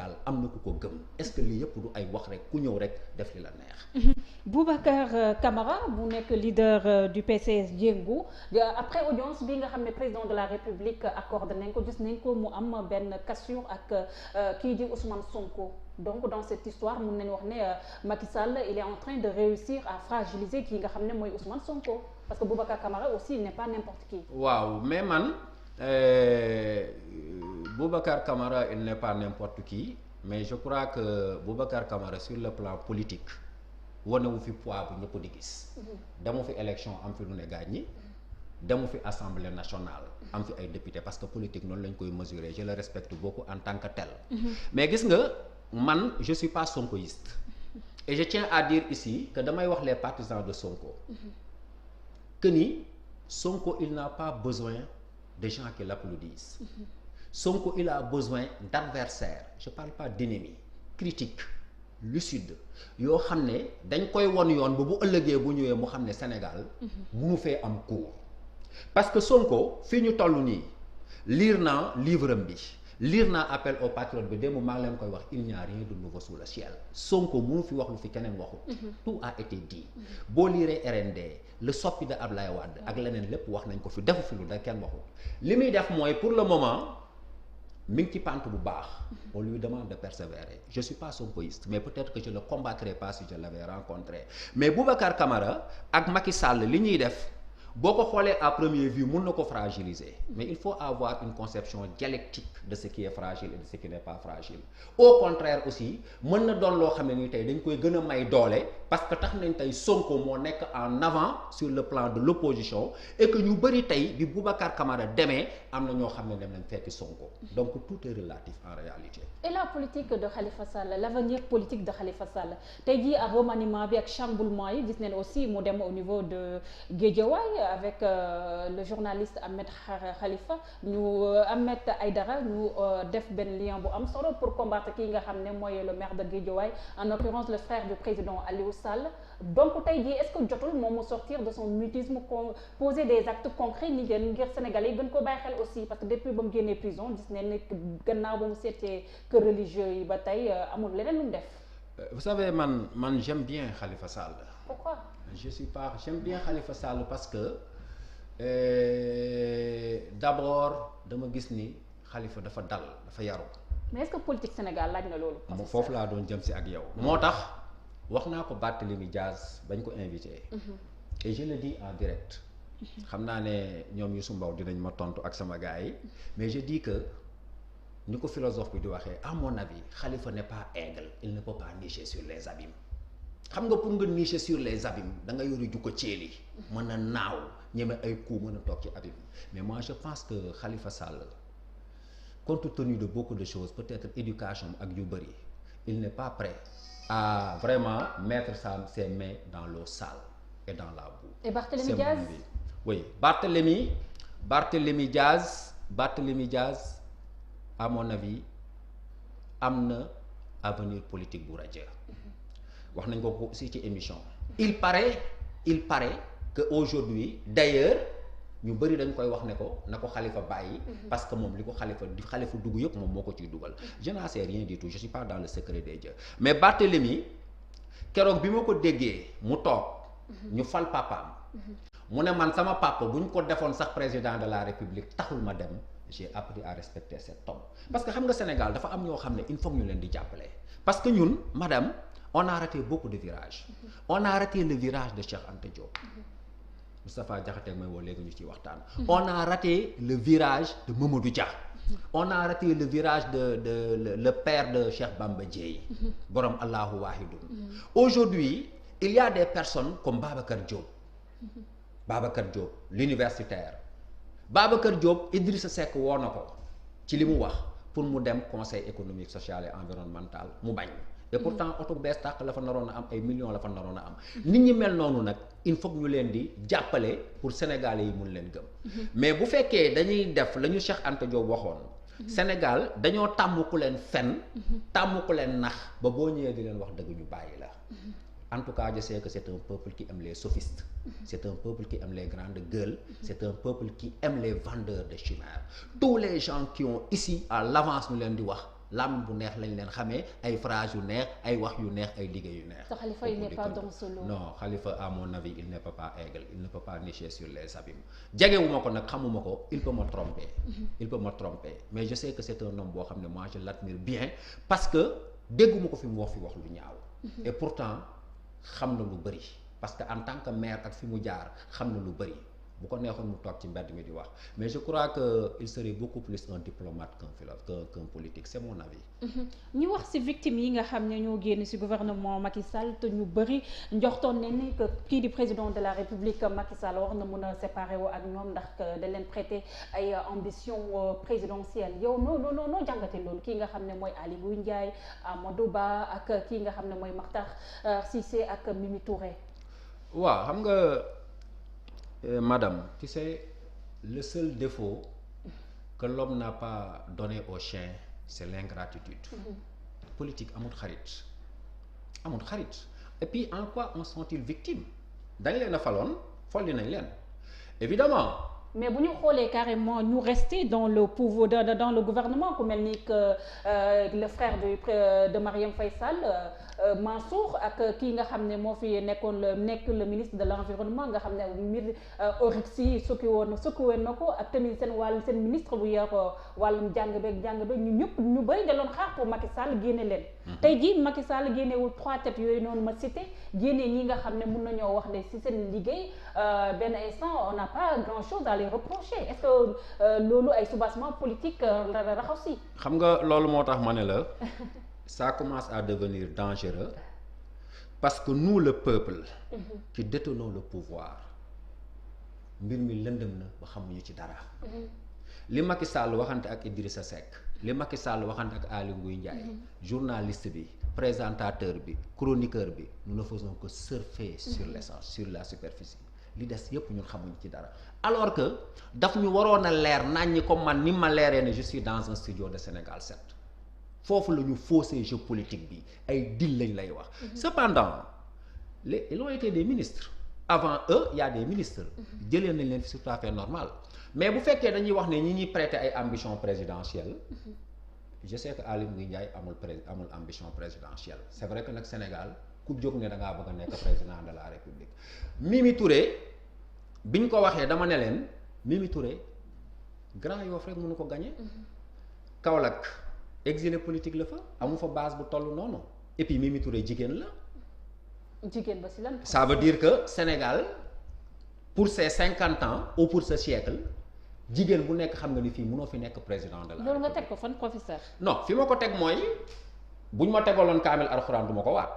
Sénégal am na ku ko gëm est-ce que lii yëpp du ay wax rek ku ñëw rek def li la neex. Boubacar Camara bu nekk leader du PCS Jéngu après audience bi nga xam ne président de la République accordé nañ ko gis nañ ko mu am benn cassure ak kii di Ousmane Sonko donc dans cette histoire mun nañu wax ne Macky Sall il est en train de réussir à fragiliser kii nga xam ne mooy Ousmane Sonko parce que Boubacar Camara aussi il n'est pas n'importe qui. waaw mais man Boubacar Camara il n'est pas n'importe qui mais je crois que Boubacar Camara sur le plan politique wanewu fi poids bu ñëpp di gis. demu fi élection am fi lu ne gaañ ñi demu fi assemblée nationale am fi ay député parce que politique noonu lañ koy mesurer je le respecte beaucoup en tant que tel. mais gis nga man je suis pas sonkoïste et je tiens à dire ici que damay wax les partisans de Sonko que ni Sonko il n'a pas besoin de gens qui l'applaudissent. Sonko il a besoin d'adversaires je parle pas d'ennemis critiques lucides yoo xam ne dañ koy won yoon ba bu ëllëgee bu ñëwee mu xam ne Sénégal munu fee am cours parce que Sonko fii ñu toll nii lire naa livre am bi lire naa appel aux patriotes bi démb maa ngi leen koy wax il n'y a rien de nouveau sous le ciel Sonko munu fi wax lu fi keneen waxut tout a été dit boo liiree RND le soppi de Ablaye Wade ak leneen lépp wax nañ ko fi defu fi lu da kenn waxut li muy def mooy pour le moment mi ngi ci pante bu baax on lui demande de persévérer je suis pas sonkoïste mais peut-être que je le combattrai pas si je l'avais rencontré mais Boubacar Camara ak Macky Sall li ñuy def boo ko xoolee à première vue mun na ko fragiliser mais il faut avoir une conception dialectique de ce qui est fragile et de ce qui n'est pas fragile au contraire aussi mën na doon loo xam ne ni tey dañ koy gën a may doole parce que tax nañ tey Sonko moo nekk en avant sur le plan de l'opposition et que ñu bëri tey bi Boubacar Camara demee am na ñoo xam ne dem nañ fekki Sonko donc tout est relatif en réalité. Et la politique de Khalifa Sall l'avenir politique de Khalifa Sall tey jii ak remaniement bi ak chamboulement yi gis nañ aussi mu dem au niveau de Guédiawaye avec le journaliste Ahmed Khalifa ñu Ahmed Aïdara ñu def benn lien bu am solo pour combattre kii nga xam ne mooy le maire de Guédiawaye en l'occurrence le frère du président Aliou Sall donc tey jii est-ce que jotul moom mu sortir de son mutisme poser des actes concrets ni ngir Sénégalais gën ko bàyyi xel aussi parce que depuis ba mu génnee prison gis nañ ne gannaaw ba mu seetee kër religieux yi ba tey amul leneen lu mu def. Vous savez man j'aime bien Khalifa Sall. Pourquoi? J'aime bien Khalifa Sall parce que d'abord dama gis ni Khalifa dafa dal dafa yaru. mais est-ce que politique Sénégal laaj na loolu. foofu laa doon jëm si ak yow. moo tax wax naa ko Barthélémy Diaz bañ ko invité. et je le dis en direct. xam naa ne ñoom Youssou Mbow dinañ ma tontu ak sama gars yi mais je dis que ni ko philosophe bi di waxee à mon avis Khalifa n'est pas aigle il ne peut pas nicher sur les abîmes. xam nga pour nga nicher sur les abîmes da nga yori ju ko ceeli mën a naaw ñeme ay coup mën a toog ci abîme mais moi je pense que Khalifa Sall compte tenu de beaucoup de choses peut-être éducation ak yu bëri il n'est pas prêt à vraiment mettre ses mains dans l'eau sale et dans la boue. Et Barthélémy Diaz? Oui, Barthélémy Diaz à mon avis am na avenir politique bu rajo. wax nañ ko aussi ci émission il paraît que aujourd'hui d'ailleurs ñu bëri dañ koy wax ne ko na ko Khalifa bàyyi parce que moom li ko Khalifa dugg yëpp moom moo ko ciy dugal je n'en sais rien du tout je suis pas dans le secret des dieux mais Barthélémy keroog bi ma ko déggee mu toog ñu fal papaam mu ne man sama papa bu ñu ko defoon sax président de la République taxul ma dem j'ai appris à respecter cet homme parce que xam nga Sénégal dafa am ñoo xam ne il faut ñu leen di jàppale parce que ñun madame on a raté beaucoup de virages. On a raté le virage de Cheikh Anta Diop. Moustapha Diakhaté mooy woo léegi ñu ciy waxtaan. On a raté le virage de Mamadou Dia. On a raté le virage de le père de Cheikh Bamba Dièye. Borom Allahu Wahidun. Aujourd'hui, il y a des personnes comme Babacar Diop. L'universitaire. Babacar Diop Idrissa Seck woo na ko ci li mu wax pour mu dem conseil économique social et environnemental mu bañ. Et pourtant oto bees tàq la fa naroon a am ay millions la fa naroon a am nit ñi mel noonu nag il faut que ñu leen di jàppale pour Sénégalais yi mun leen gëm mais bu fekkee dañuy def la ñu Cheikh Anta Diop waxoon Sénégal dañoo tàmm ku leen fen tàmm ku leen nax ba boo ñëwee di leen wax dëgg ñu bàyyi la en tout cas je sais que c'est un peuple qui aime les sophistes c'est un peuple qui aime les grandes gueules c'est un peuple qui aime les vendeurs de chimères tous les gens qui ont ici à l'avance ñu leen di wax làmmiñ bu neex lañ leen xamee ay phrase yu neex ay wax yu neex ay liggéey yu neex. te Khalifa il n'est pas dans ce lot. Non, Khalifa à mon avis il ne peut pas aigle, il ne peut pas nicher sur les abîmes. jegewuma ko nag xamuma ko il peut me tromper. il peut me tromper mais je sais que c'est un homme boo xam ne moi je l'admire bien parce que dégguma ko fi mu wax lu ñaaw. et pourtant xam na lu bari parce que en tant que maire ak fi mu jaar xam na lu bari. bu ko neexoon mu toog ci mbedd mi di wax mais je crois que il serait beaucoup plus un diplomate qu'un politique c'est mon avis. ñu wax ci victimes yi nga xam ne ñoo génn ci gouvernement Macky Sall te ñu bëri njoxtoon ne ni que kii di président de la République Macky Sall war na mën a séparer wu ak ñoom ndax da leen prêter ay ambition présidentielle yow noo jàngate loolu kii nga xam ne mooy Aly Ngouille Ndiaye Amadou Ba ak kii nga xam ne mooy Makhtar Cissé ak Mimi Touré. waaw xam nga. Madame, tu sais, le seul défaut que l'homme n'a pas donné au chien, c'est l'ingratitude. Politique, amul xarit. Et puis, en quoi en sont-ils victimes? dañ leen a faloon folli nañ leen évidemment. mais bu ñu xoolee carrément ñu rester dans le pouvoir dans le gouvernement ku mel ni que le frère de Marième Faye Sall Mansour ak kii nga xam ne moo fi nekkoon nekk le ministre de l'environnement nga xam ne mbir Oryx yi sukki na ko ak tamit seen ministre bu yor wàllum jàng beeg ñu bëri da doon xaar pour Macky Sall génne leen. tey jii Macky Sall génnewul 3 têtes yooyu noonu ma cité génne ñi nga xam ne mun nañoo wax ne ci seen liggéey benn instant on n'a pas grand chose à les reprocher est-ce que loolu ay soubassement politique raxaw si. xam nga loolu moo tax ma ne la. Ça commence à devenir dangereux parce que nous le peuple qui détenons le pouvoir mbir mi lëndëm na ba xamuñu ci dara. li Macky Sall waxante ak Idrissa Seck li Macky Sall waxante ak Aly Ngouille Ndiaye journaliste bi présentateur bi chroniqueur bi nous ne faisons que surfer sur l'essence sur la superficie li des yépp ñun xamuñu ci dara alors que daf ñu waroon a leer naññi comme man ni ma leeree ne je suis dans un studio de Sénégal 7 foofu la ñu faussé jeu politique bi ay deal lañ lay wax. cependant ils ont été des ministres avant eux il y a des ministres. jëlee nañ leen fi c'est tout à fait normal mais bu fekkee dañuy wax ne ñi ñuy prêter ay ambition présidentielle je sais que Aly Ngouille Ndiaye amul ambition présidentielle c'est vrai que nag Sénégal ku jóg ne da ngaa bëgg a nekk président de la République. Mimi Touré biñ ko waxee dama ne leen Mimi Touré Grand Yoff rek mënu ko gagner. Kaolack. exilé politique la fa amu fa base bu toll noonu et puis Mimi Touré jigéen la. jigéen ba si lan. ça veut dire que Sénégal pour ces 50 ans ou pour ce siècle jigéen bu nekk xam nga ni fii mënoo fi nekk président de la. loolu nga teg ko fan professeur. non fi ma ko teg mooy buñ ma tegaloon kaamil alxuraan du ma ko waat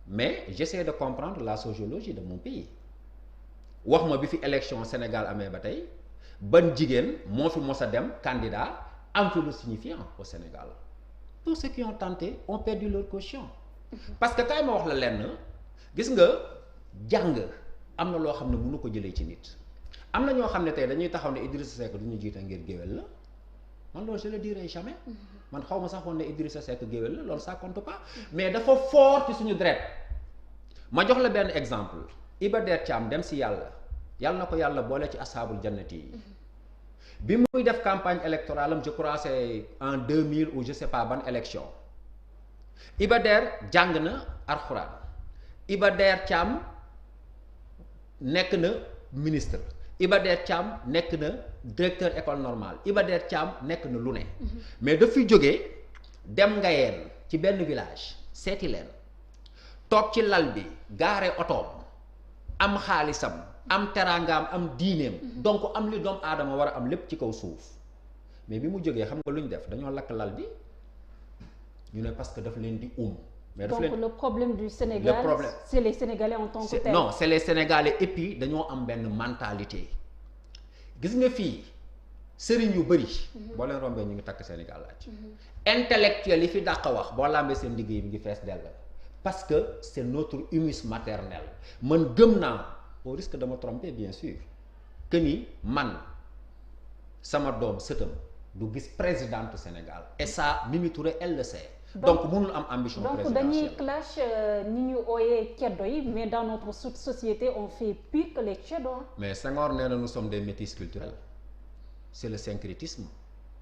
mais j'essaie de comprendre la sociologie de mon pays wax ma bi fi élection Sénégal amee ba tey ban jigéen moo fi mos a dem candidat. am fi lu signifiant au Sénégal tous ceux qui ont tenté ont perdu leur caution parce que kay ma wax la lenn gis nga jàng am na loo xam ne mënu ko jëlee ci nit am na ñoo xam ne tey dañuy taxaw ne Idrissa Seck du ñu jiite ngir géwél la man loolu je le dirai jamais man xaw ma sax woon ne Idrissa Seck géwél la loolu ça compte pas mais dafa fort ci suñu deret ma jox la benn exemple Iba Der Thiam dem si yàlla na ko yàlla boole ci asaabul jannati yi bi muy def campagne électorale am je crois c'est en 2000 ou je sais pas ban élection Iba Der jàng na alxuraan Iba Der Thiam nekk na ministre Iba Der Thiam nekk na directeur école normale Iba Der Thiam nekk na lu ne mais daf fi jógee dem Ngayeen ci benn village seeti leen toog ci lal bi gaare otoom am xaalisam am teraangaam am diineem donc am li doomu aadama war a am lépp ci kaw suuf mais bi mu jógee xam nga lu ñu def dañoo lakk lal bi ñu ne parce que daf leen di mais daf leen donc le problème du Sénégal le problème c'est les Sénégalais en tant que tel. non c'est les Sénégalais et puis dañoo am benn mentalité gis nga fii sëriñ yu bëri boo leen rombee ñu ngi takk Sénégal laaj intellectuel yi fi dàq wax boo lambee seen liggéey mi ngi fees dell parce que c'est notre humus maternel man gëm naa au risque de me tromper bien sûr que ni man sama doom sëtam du gis présidente Sénégal et ça Mimi Touré elle le sait donc mënul am ambition présidentielle donc dañuy clash ni ñu ooyee ceddo yi mais dans notre société on fait pire que les ceddo. mais Senghor nee na nous sommes des métis culturels c'est le syncrétisme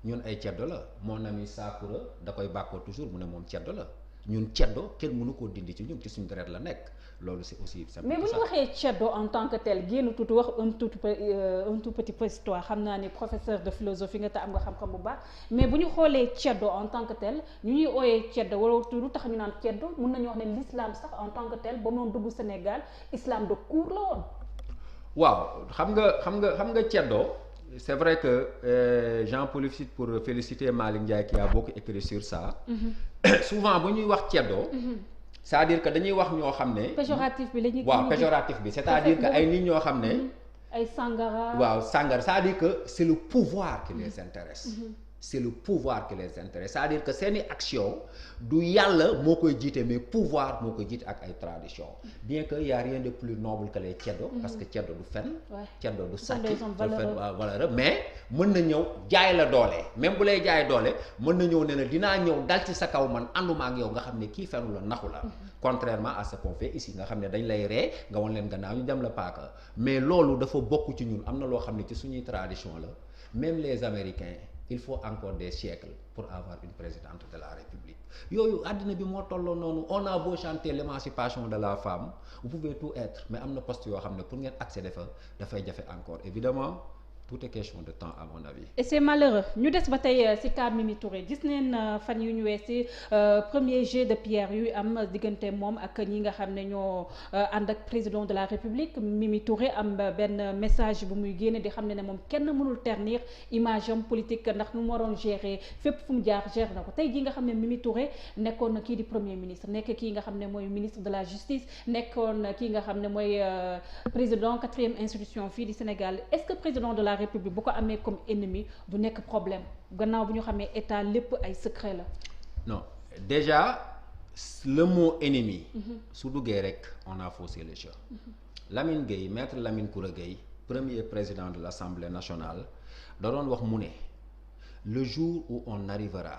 ñun ay ceddo la mon ami Sakura da koy bàkkoo toujours mu ne moom ceddo la ñun ceddo kenn mënu koo dindi ci ñun ci suñu deret la nekk loolu c'est aussi simple. mais bu ñu waxee ceddo en tant que tel génn tuuti wax un tout petit peu histoire xam naa ni professeur de philosophie nga te am nga xam-xam bu baax mais bu ñu xoolee ceddo en tant que tel ñu ñuy ooyee ceddo wala lu tax ñu naan ceddo mun nañu wax ne l'islam sax en tant que tel ba mu dugg Sénégal islam de cour la woon. waaw xam nga ceddo. C'est vrai que j'en profite pour féliciter Malick Ndiaye qui a beaucoup écrit sur ça. Souvent bu ñuy wax ceddo. c'est-à-dire que dañuy wax ñoo xam ne. péjoratif bi la ñuy. waaw péjoratif bi c'est-à-dire que ay nit ñoo xam ne. ay sangara. waaw sangara c'est-à-dire que c'est le pouvoir qui les intéresse. c'est le pouvoir qui les intéresse c'est-à-dire que seeni action du yàlla moo koy jiite mais pouvoir moo koy jiite ak ay tradition bien que y a rien de plus noble que les ceddo parce que ceddo du fen ceddo du sàcc du fen valeur mais mën na ñëw jaay la doole même bu lay jaay doole mën na ñëw ne la dinaa ñëw dal ci sa kaw man ànduma ak yow nga xam ne kii fenu la naxu la contrairement à ce qu'on fait ici nga xam ne dañ lay ree nga won leen gannaaw ñu dem la paaka mais loolu dafa bokk ci ñun am na loo xam ne ci suñuy tradition la même les Américains il faut encore des siècles pour avoir une présidente de la République yooyu àddina bi moo tolloo noonu on a beau chanter l'émancipation de la femme vous pouvez tout être mais am na poste yoo xam ne pour ngeen accéder fa dafay jafe encore évidemment tout est question de temps à mon avis. et c'est malheureux ñu des ba tey ci cas Mimi Touré gis neen fan yu ñu weesi premier jet de pierre yu am diggante moom ak ñi nga xam ne ñoo ànd ak président de la République Mimi Touré am benn message bu muy génne di xam ne moom kenn mënul ternir image am politique ndax nu mu waroon gérer fépp fu mu jaar gérer na ko tey jii nga xam ne Mimi Touré nekkoon na kii di premier ministre nekk kii nga xam ne mooy ministre de la justice nekkoon kii nga xam ne mooy président 4e institution fii di Sénégal est-ce que président de la République bu ko amee comme ennemi du nekk problème gannaaw bu ñu xamee état lépp ay secret la. non déjà le mot ennemi. su duggee rek on a faussé le jeu. Lamine Gueye maître Lamine Koura Gueye premier président de l'Assemblée nationale da doon wax mu ne le jour où on arrivera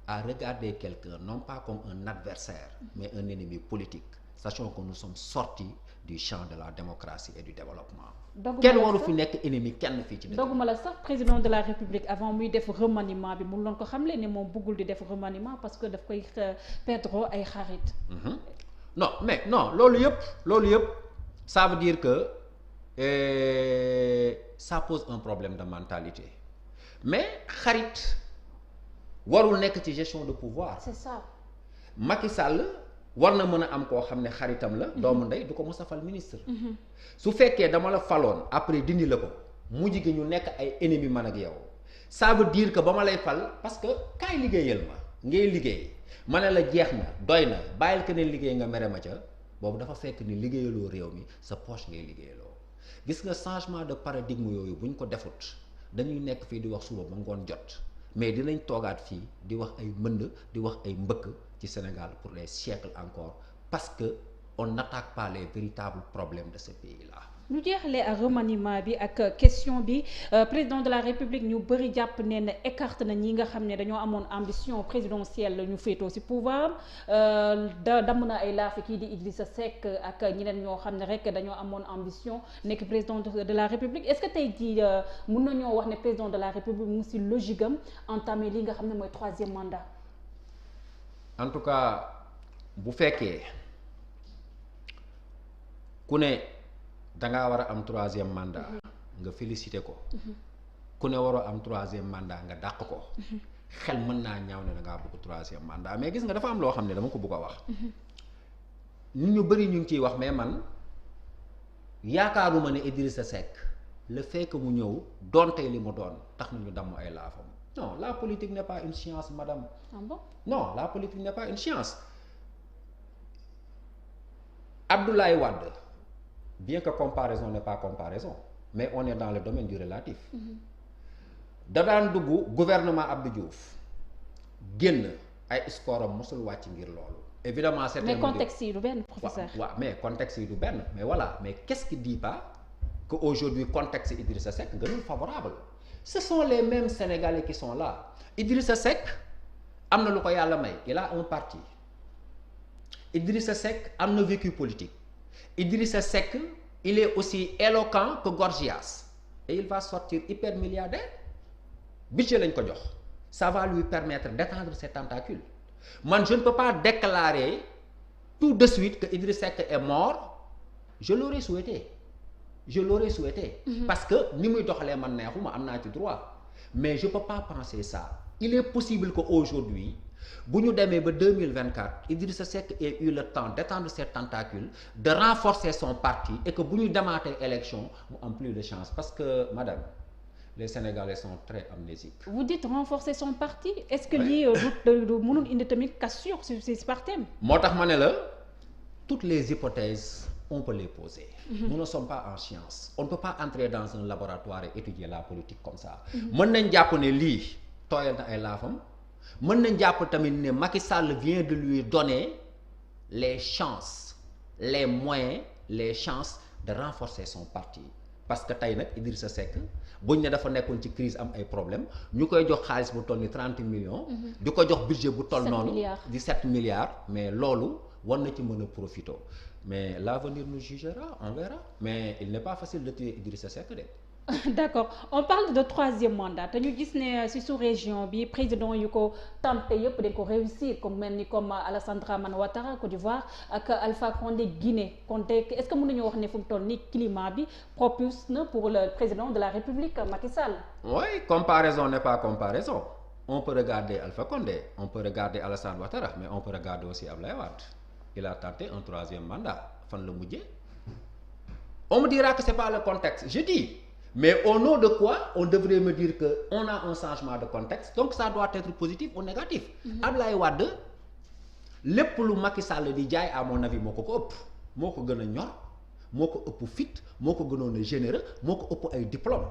à regarder quelqu'un non pas comme un adversaire mais un ennemi politique sachant que nous sommes sortis du champ de la démocratie et du développement. kenn waru fi nekk ennemi kenn fii ci dëkk. doguma la sax président de la République avant muy def remaniement bi mu loon ko xamle ne moom bëggul di def remaniement parce que daf koy perdre ay xarit. non mais non loolu yëpp ça veut dire que ça pose un problème de mentalité mais xarit warul nekk ci gestion de pouvoir. c'est ça. Macky Sall war na mën a am koo xam ne xaritam la. doomu ndey du ko mos a fal ministre. su fekkee dama la faloon après dindi la ko mujj gi ñu nekk ay ennemis man ak yow ça veut dire que ba ma lay fal parce que kaay liggéeyal ma ngay liggéey ma ne la jeex na doy na bàyyil keneen liggéey nga mere ma ca boobu dafa fekk ni liggéeyaloo réew mi sa poche ngay liggéeyaloo gis nga changement de paradigme yooyu buñ ko defut dañuy nekk fii di wax suba ba ngoon jot mais dinañ toogaat fii di wax ay mbënd di wax ay mbëkk ci Sénégal pour les siècles encore parce que on n'attaque pas les véritables problèmes de ce pays-là. ñu jeexalee ak remaniement bi ak question bi président de la République ñu bëri jàpp ne ne écarte na ñi nga xam ne dañoo amoon ambition présidentielle ñu féetoo ci pouvoir damm na ay laafi kii di Idrissa Seck ak ñeneen ñoo xam ne rek dañoo amoon ambition nekk président de la République est-ce que tey jii mën nañoo wax ne président de la République mu ci logique am entamé li nga xam ne mooy 3e mandat. en tout cas bu fekkee ku ne dangaa war a am 3e mandat nga félicité ko ku ne waroo am 3e mandat nga dàq ko xel mën naa ñaaw ne dangaa bëgg 3e mandat mais gis nga dafa am loo xam ne dama ko bëgg a wax nit ñu bëri ñu ngi ciy wax mais man yaakaaruma ne Idrissa Seck le fait que mu ñëw doonte li mu doon tax nañu damm ay laafam non la politique n'est pas une science madame. Ah bon? Non, la politique n'est pas une science. Abdoulaye Wade, bien que comparaison n'est pas comparaison, mais on est dans le domaine du relatif. da daan dugg gouvernement Abdou Diouf génn ay score am mosul wàcc ngir loolu. évidemment c'est mais contexte yi du benn professeur. waaw mais contexte yi du benn mais voilà mais qu'est-ce qui dit pas que aujourd'hui contexte Idrissa Seck gënul favorable. Ce sont les mêmes Sénégalais qui sont là. Idrissa Seck am na lu ko yàlla may il a un parti. Idrissa Seck am na vécu politique. Idrissa Seck il est aussi éloquent que Gorgias et il va sortir hyper milliardaire. budget lañ ko jox ça va lui permettre d'étendre ses tentacules. Man, je ne peux pas déclarer tout de suite que Idriss Seck est mort. Je l'aurais souhaité. Parce que ni muy doxalee man neexuma am naa ci droit. Mais je peux pas penser ça. Il est possible qu'aujourd'hui, bu ñu demee ba 2024, Idrissa Seck ait eu le temps d'étendre ses tentacules, de renforcer son parti et que bu ñu demaatee élection mu am plus de chance parce que madame, les Sénégalais sont très amnésiques. Vous dites renforcer son parti, est-ce que lii mënul indi tamit cassure sur ces partis? moo tax ma ne la toutes les hypothèses on peut les poser. Nous ne sommes pas en science. On ne peut pas entrer dans un laboratoire et étudier la politique comme ça. Mën nañ jàpp ne lii tooyal na ay laafam. Mën nañ jàpp tamit ne Macky Sall vient de lui donner les chances, les moyens, les chances de renforcer son parti. Parce que tey nag Idrissa Seck buñ ne dafa nekkoon ci crise am ay problème ñu koy jox xaalis bu toll ni 30 millions. di ko jox budget bu toll noonu. 17 milliards mais loolu war na ci mën a profiter. Mais l'avenir nous jugera, on verra. Mais il n'est pas facile de tuer Idrissa Seck de. D'accord, on parle de troisième mandat te ñu gis ne ci sous-région bi président yu ko tenté yëpp dañ ko réussir comme mel ni comme Alassane Dramane Ouattara Côte d'Ivoire ak Alpha Condé Guinée Condé est-ce que mën nañu wax ne fu mu toll ni climat bi propice na pour le président de la République Macky Sall? Oui, comparaison n'est pas comparaison. On peut regarder Alpha Condé, on peut regarder Alassane Ouattara, mais on peut regarder aussi Abdoulaye Wade. Il a tenté un troisième mandat. Fan la mujjee. On me dira que c'est pas le contexte. Je dis. Mais au nom de quoi on devrait me dire que on a un changement de contexte. Donc ça doit être positif ou négatif. Abdoulaye Wade lépp lu Macky Sall di jaay à mon avis moo ko ëpp. Moo ko gën a ñor. Moo ko ëpp fit. Moo ko gënoon a généreux. Moo ko ëpp ay diplôme.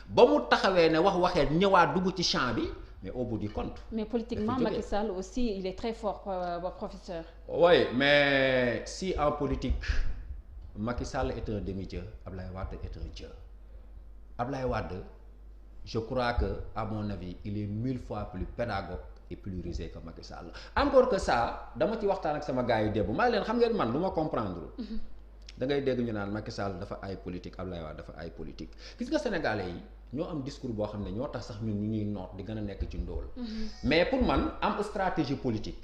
Ba mu taxawee ne waxee ñëwaat dugg ci champ bi. Mais au bout du compte. Mais politiquement, Macky Sall aussi, il est très fort, professeur. Oui, mais si en politique, Macky Sall est un demi-dieu, Abdoulaye Wade est un dieu. Abdoulaye Wade, je crois que, à mon avis, il est 1000 fois plus pédagogue et plus rusé que Macky Sall. Encore que ça, dama ci waxtaan ak sama gars yi démb maa leen xam ngeen man lu ma comprendre. Da ngay dégg ñu naan Macky Sall dafa ay politique, Abdoulaye Wade dafa ay politique. Gis nga Sénégalais yi. ñoo am discours boo xam ne ñoo tax sax ñun ñu ñuy noot di gën a nekk ci ndóol. Mais pour man am stratégie politique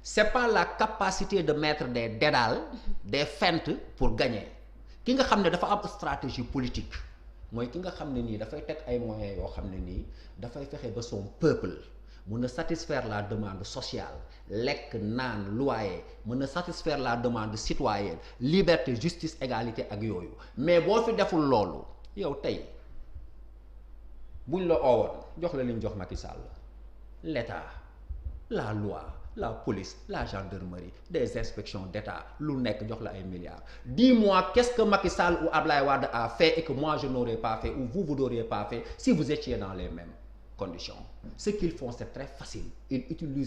c'est pas la capacité de mettre des dédales des feintes pour gagner ki nga xam ne dafa am stratégie politique mooy ki nga xam ne nii dafay teg ay moyens yoo xam ne nii dafay fexe ba son peuple mën a satisfaire la demande sociale lekk naan loyer mën a satisfaire la demande citoyenne liberté justice égalité ak yooyu mais boo fi deful loolu yow tey. buñ la oowoon jox la liñ jox Macky Sall l'État la loi la police la gendarmerie des inspections d'État lu nekk jox la ay milliards dis-moi qu'est-ce que Macky Sall ou Abdoulaye Wade a fait et que moi je n'aurais pas fait ou vous n'auriez pas fait si vous étiez dans les mêmes conditions ce qu'ils font c'est très facile ils utilisent